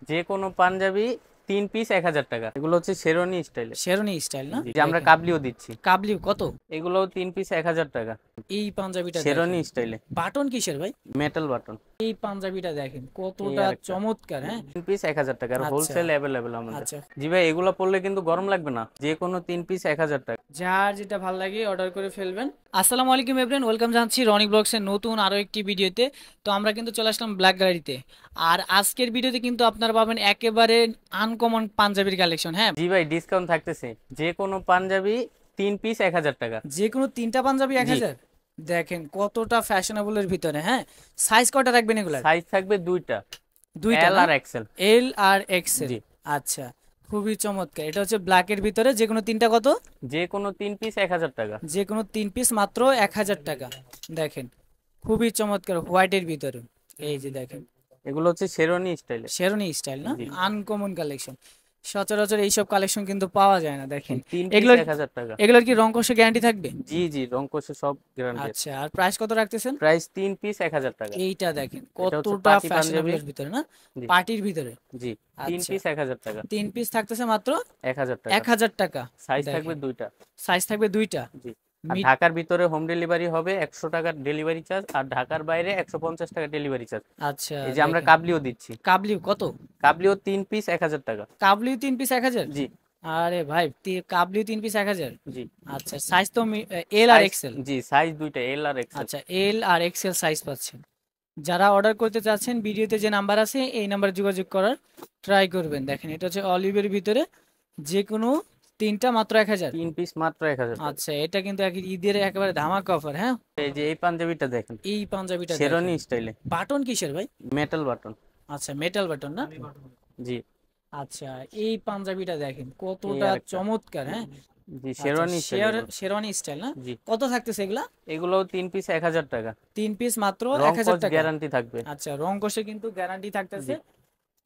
যে কোনো পাঞ্জাবি 3 পিস 1000 টাকা। এগুলো হচ্ছে শেরওয়ানি স্টাইলে। শেরওয়ানি স্টাইল না? যে আমরা দেখেন কাবলিও দিচ্ছি। কাবলি কত? এগুলো 3 পিস 1000 টাকা। এই পাঞ্জাবিটা শেরওয়ানি দেখেন, স্টাইলে। বাটন কিসের ভাই? Metal button. এই পাঞ্জাবিটা দেখেন এই কতটা আরেকটা চমৎকার। হ্যাঁ 3 পিস 1000 টাকা, আর আচ্ছা হোলসেল অ্যাভেলেবেল আমাদের। আচ্ছা, জি ভাই, এগুলো পড়লে কিন্তু গরম লাগবে না, যে কোনো 3 পিস 1000 টাকা। যার যেটা ভালো লাগে অর্ডার করে ফেলবেন। আসসালামু আলাইকুম এভরিওয়ান, ওয়েলকাম জানাচ্ছি রনি ব্লগসের নতুন আরো একটি ভিডিওতে। তো আমরা কিন্তু চলে আসলাম ব্ল্যাক গ্যালারিতে। আর আজকের ভিডিওতে কিন্তু আপনারা পাবেন একেবারে আনকমন পাঞ্জাবির কালেকশন। হ্যাঁ জি ভাই, ডিসকাউন্ট থাকতেছে। যে কোনো পাঞ্জাবি 3 পিস 1000 টাকা। যে কোনো তিনটা পাঞ্জাবি এক জি, হাজার দেখেন কতটা ফ্যাশনেবলের ভিতরে। হ্যাঁ সাইজ কয়টা রাখবেন এগুলার? সাইজ থাকবে দুইটা, দুইটা এল না? আর এক্সেল। এল আর এক্সেল। জি, আচ্ছা, খুবই চমৎকার। এটা হচ্ছে ব্ল্যাকের ভিতরে, যে কোনো তিনটা কত? যে কোনো 3 পিস 1000 টাকা। যে কোনো তিন পিস মাত্র 1000 টাকা। দেখেন খুবই চমৎকার হোয়াইটের ভিতরে। এই যে দেখেন এগুলো হচ্ছে শেরওয়ানি স্টাইলে। শেরনি স্টাইল না? জি, আনকমন কালেকশন, সচরাচর এইসব কালেকশন কিন্তু পাওয়া যায় না। দেখেন 3 পিস এগুলোর 1000 টাকা। এগুলোর কি রং কষে গ্যারান্টি থাকবে? জি জি, রং কষে সব গ্যারান্টি আছে। আচ্ছা, আর প্রাইস কত রাখতেছেন? প্রাইস 3 পিস 1000 টাকা। এইটা দেখেন এটা হচ্ছে কতটা পার্টি পাঞ্জাবি। ফ্যাশনেবলের ভিতরে না? জি পার্টির ভিতরে। জি, তিন আচ্ছা, পিস 1000 টাকা। তিন পিস থাকতেছে মাত্র 1000 টাকা। 1000 টাকা। সাইজ থাকবে দেখেন দুইটা। সাইজ থাকবে দুইটা। জি, আর মিড। ঢাকার ভিতরে হোম ডেলিভারি হবে 100 টাকা ডেলিভারি চার্জ, আর ঢাকার বাইরে 150 টাকা ডেলিভারি চার্জ। আচ্ছা এই যে আমরা দেখেন কাবলিও দিচ্ছি। কাবলিও কত? কাবলিও 3 পিস 1000 টাকা। কাবলিও তিন পিস 1000? জি আরে ভাই কাবলিও তিন পিস 1000? জি, আচ্ছা, সাইজ তো এল আর সাইজ, এক্সেল। জি সাইজ দুইটা, এল আর এক্সেল। আচ্ছা, এল আর এক্সেল সাইজ পাচ্ছেন। যারা অর্ডার করতে চাচ্ছেন ভিডিওতে যে নাম্বার আছে এই নাম্বারে যোগাযোগ করার ট্রাই করবেন। দেখেন এটা হচ্ছে অলিভের ভিতরে, যে কোনো তিনটা মাত্র 1000। 3 পিস মাত্র 1000 টাকা। আচ্ছা, এটা কিন্তু ঈদের একেবারে ধামাকা অফার। হ্যাঁ এই যে এই পাঞ্জাবিটা দেখেন, এই পাঞ্জাবিটা দেখেন, শেরওয়ানি স্টাইলে। বাটন কিসের ভাই? Metal button. আচ্ছা, মেটাল বাটন না? জি, আচ্ছা, এই পাঞ্জাবিটা দেখেন এই কতটা আরেকটা। চমৎকার। হ্যাঁ জি, আচ্ছা, শেরওয়ানি স্টাইল এগুলো। শেরওয়ানি স্টাইল না? জি, কত থাকতেছে এগুলা? এগুলো 3 পিস 1000 টাকা। তিন পিস মাত্র রং এক হাজার কস টাকা গ্যারান্টি থাকবে। আচ্ছা, রং কষে কিন্তু গ্যারান্টি থাকতেছে। জি,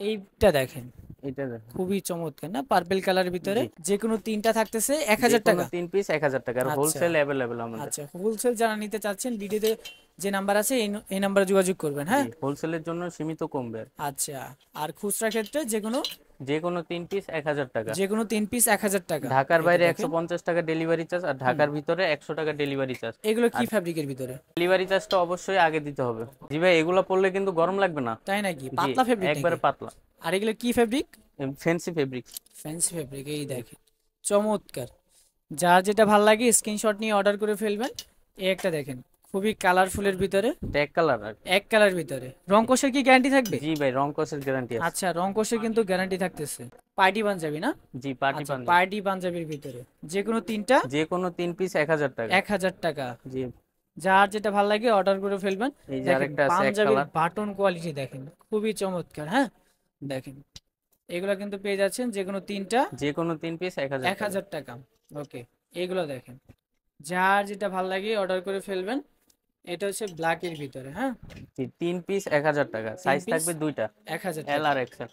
এইটা দেখেন এটা দেখেন। খুবই চমৎকার না, পার্পল কালারের ভিতরে। জি, যে কোনো তিনটা থাকতেছে এক যে হাজার কোনো টাকা 3 পিস 1000 টাকা, আর আচ্ছা হোলসেল অ্যাভেলেবেল আমাদের। আচ্ছা, হোলসেল যারা নিতে চাচ্ছেন ভিডিওতে যে নাম্বার আছে এই নাম্বারে যোগাযোগ করবেন। জি, হ্যাঁ হোলসেলের জন্য সীমিত কমবে। আচ্ছা, আর খুচরা ক্ষেত্রে যে কোনো যে কোনো 3 পিস 1000 টাকা। যে কোনো তিন পিস 1000 টাকা। ঢাকার এই যে বাইরে দেখেন 150 টাকা ডেলিভারি চার্জ, আর হুম, ঢাকার ভিতরে 100 টাকা ডেলিভারি চার্জ। এগুলো কি আর ফ্যাব্রিকের ভিতরে? ডেলিভারি চার্জটা অবশ্যই আগে দিতে হবে। জি ভাই, এগুলো পরলে কিন্তু গরম লাগবে না। তাই নাকি? জি, পাতলা ফেব্রিক নাকি? একবারে পাতলা। আর এগুলো কি fabric? Fancy fabrics. Fancy fabric. এই দেখেন চমৎকার। যার যেটা ভাল লাগে স্ক্রিনশট নিয়ে অর্ডার করে ফেলবেন। এই একটা দেখেন খুবই কালারফুলের ভিতরে, ট্যাগ কালার আর কি। এক কালার ভিতরে। রং কোষের কি গ্যারান্টি থাকবে? জি ভাই, রং কসের গ্যারান্টি আছে। আচ্ছা, রং কোষের কিন্তু গ্যারান্টি থাকতেছে। পার্টি পাঞ্জাবি না? জি, পার্টি আচ্ছা, পাঞ্জাবি। পার্টি পাঞ্জাবির ভিতরে যে কোনো তিনটা যে কোনো 3 পিস 1000 টাকা। 1000 টাকা। জি, যার যেটা ভাল লাগে অর্ডার করে ফেলবেন। এই যে দেখেন আরেকটা আছে এক পাঞ্জাবির কালার। বাটন কোয়ালিটি দেখেন খুবই চমৎকার। হ্যাঁ দেখেন এগুলো কিন্তু পেয়ে যাচ্ছেন যে কোনো তিনটা যে কোনো 3 পিস 1000 এক টাকা। হাজার টাকা ওকে, এইগুলো দেখেন যার যেটা ভাল লাগে অর্ডার করে ফেলবেন। এটা হচ্ছে ব্ল্যাকের ভিতরে। হ্যাঁ জি, 3 পিস 1000 টাকা। তিন সাইজ পিস থাকবে দুইটা, এক হাজার এল টাকা আর এক্সেল।